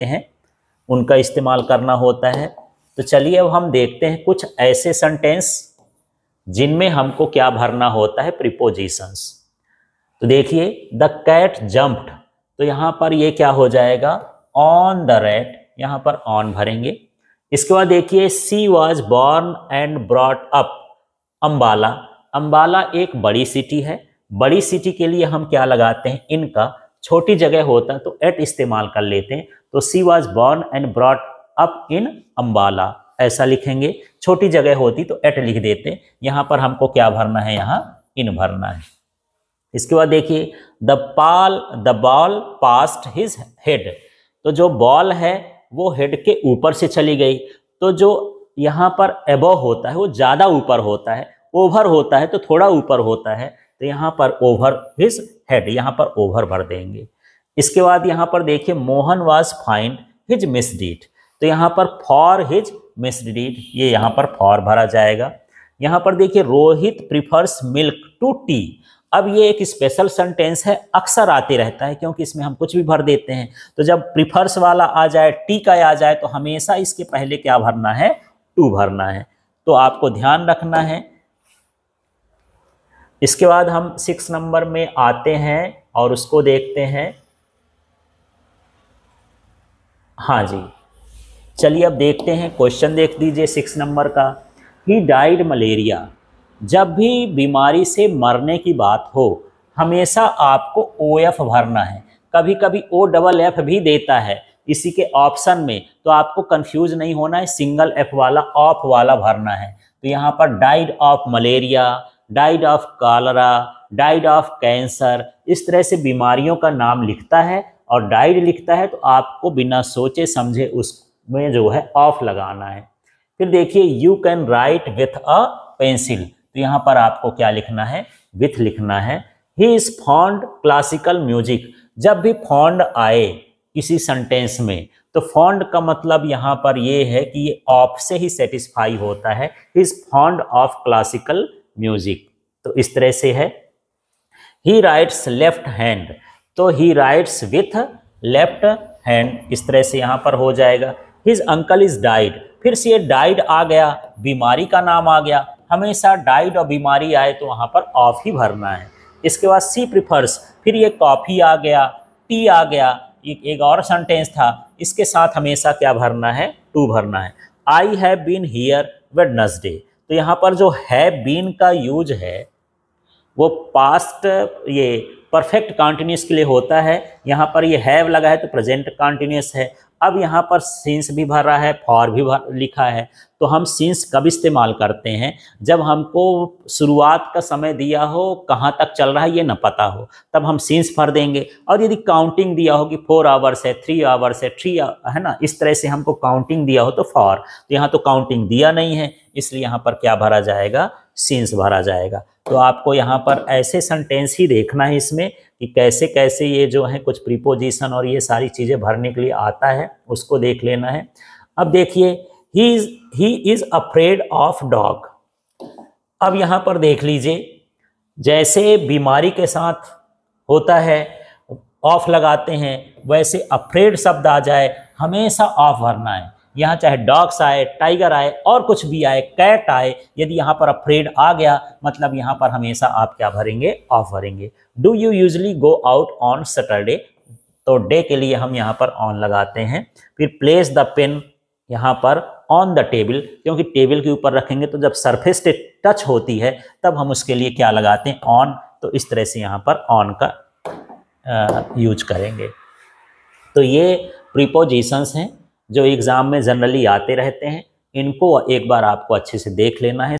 हैं उनका इस्तेमाल करना होता है। तो चलिए अब हम देखते हैं कुछ ऐसे सेंटेंस जिनमें हमको क्या भरना होता है, प्रीपोजिशंस। तो देखिए, द कैट जंप्ड, तो यहाँ पर ये क्या हो जाएगा, ऑन द रैट, यहाँ पर ऑन भरेंगे। इसके बाद देखिए, she was born and brought up Ambala. Ambala एक बड़ी सिटी है, बड़ी सिटी के लिए हम क्या लगाते हैं, इनका। छोटी जगह होता तो एट इस्तेमाल कर लेते हैं, तो she was born and brought up in Ambala ऐसा लिखेंगे। छोटी जगह होती तो एट लिख देते। यहाँ पर हमको क्या भरना है, यहाँ इन भरना है। इसके बाद देखिए, the ball past his head, तो जो बॉल है वो हेड के ऊपर से चली गई। तो जो यहाँ पर एबव होता है वो ज़्यादा ऊपर होता है, ओवर होता है तो थोड़ा ऊपर होता है, तो यहाँ पर ओवर हिज हेड, यहाँ पर ओवर भर देंगे। इसके बाद यहाँ पर देखिए, मोहन वाज फाइंड हिज मिसडीड, तो यहाँ पर फॉर हिज मिसडीड, ये यहाँ पर फॉर भरा जाएगा। यहाँ पर देखिए, Rohit prefers milk to tea, अब ये एक स्पेशल सेंटेंस है, अक्सर आते रहता है क्योंकि इसमें हम कुछ भी भर देते हैं। तो जब प्रिफर्स वाला आ जाए, टी का आ जाए, तो हमेशा इसके पहले क्या भरना है, टू भरना है। तो आपको ध्यान रखना है। इसके बाद हम 6 नंबर में आते हैं और उसको देखते हैं। हाँ जी, चलिए अब देखते हैं, क्वेश्चन देख दीजिए 6 नंबर का। ही डाइड मलेरिया, जब भी बीमारी से मरने की बात हो हमेशा आपको OF भरना है। कभी कभी OFF भी देता है इसी के ऑप्शन में, तो आपको कंफ्यूज नहीं होना है, सिंगल F वाला ऑफ वाला भरना है। तो यहाँ पर died of malaria, died of cholera, died of cancer, इस तरह से बीमारियों का नाम लिखता है और डाइड लिखता है, तो आपको बिना सोचे समझे उसमें जो है ऑफ लगाना है। फिर देखिए, you can write with a pencil, तो यहाँ पर आपको क्या लिखना है, विथ लिखना है। He is fond classical music, जब भी फॉन्ड आए किसी सेंटेंस में तो फॉन्ड का मतलब यहाँ पर ये है कि ये ऑफ से ही सेटिस्फाई होता है। He is fond of classical music, तो इस तरह से है। ही राइट्स लेफ्ट हैंड, तो ही राइट्स विथ लेफ्ट हैंड, इस तरह से यहाँ पर हो जाएगा। हिज अंकल इज डाइड, फिर से ये डाइड आ गया, बीमारी का नाम आ गया, हमेशा डाइड और बीमारी आए तो वहाँ पर ऑफ ही भरना है। इसके बाद सी प्रिफर्स, फिर ये कॉफ़ी आ गया, टी आ गया, एक और सेंटेंस था, इसके साथ हमेशा क्या भरना है, टू भरना है। I have been here Wednesday, तो यहाँ पर जो हैव बीन का यूज है वो पास्ट, ये परफेक्ट कंटिन्यूस के लिए होता है। यहाँ पर ये हैव लगा है तो प्रेजेंट कंटिन्यूस है। अब यहाँ पर सिंस भी भरा है, फॉर भी लिखा है, तो हम सिंस कब इस्तेमाल करते हैं, जब हमको शुरुआत का समय दिया हो, कहाँ तक चल रहा है ये न पता हो, तब हम सिंस भर देंगे। और यदि काउंटिंग दिया हो कि 4 आवर्स है, 3 आवर्स है, 3 है ना, इस तरह से हमको काउंटिंग दिया हो तो फॉर, तो यहाँ तो काउंटिंग दिया नहीं है, इसलिए यहाँ पर क्या भरा जाएगा, सिंस भरा जाएगा। तो आपको यहाँ पर ऐसे सेंटेंस ही देखना है इसमें कि कैसे कैसे ये जो है कुछ प्रीपोजिशन और ये सारी चीज़ें भरने के लिए आता है, उसको देख लेना है। अब देखिए, he is afraid of dog, अब यहाँ पर देख लीजिए, जैसे बीमारी के साथ होता है ऑफ लगाते हैं, वैसे अफ्रेड शब्द आ जाए हमेशा ऑफ भरना है। यहाँ चाहे डॉग्स आए, टाइगर आए और कुछ भी आए, कैट आए, यदि यहाँ पर अफ्रेड आ गया मतलब यहाँ पर हमेशा आप क्या भरेंगे, ऑफ भरेंगे। Do you usually go out on Saturday, तो डे के लिए हम यहाँ पर ऑन लगाते हैं। फिर प्लेस द पेन यहाँ पर ऑन द टेबल, क्योंकि टेबल के ऊपर रखेंगे तो जब सरफेस से टच होती है तब हम उसके लिए क्या लगाते हैं, ऑन, तो इस तरह से यहाँ पर ऑन का यूज करेंगे। तो ये प्रीपोजिशंस हैं जो एग्ज़ाम में जनरली आते रहते हैं, इनको एक बार आपको अच्छे से देख लेना है।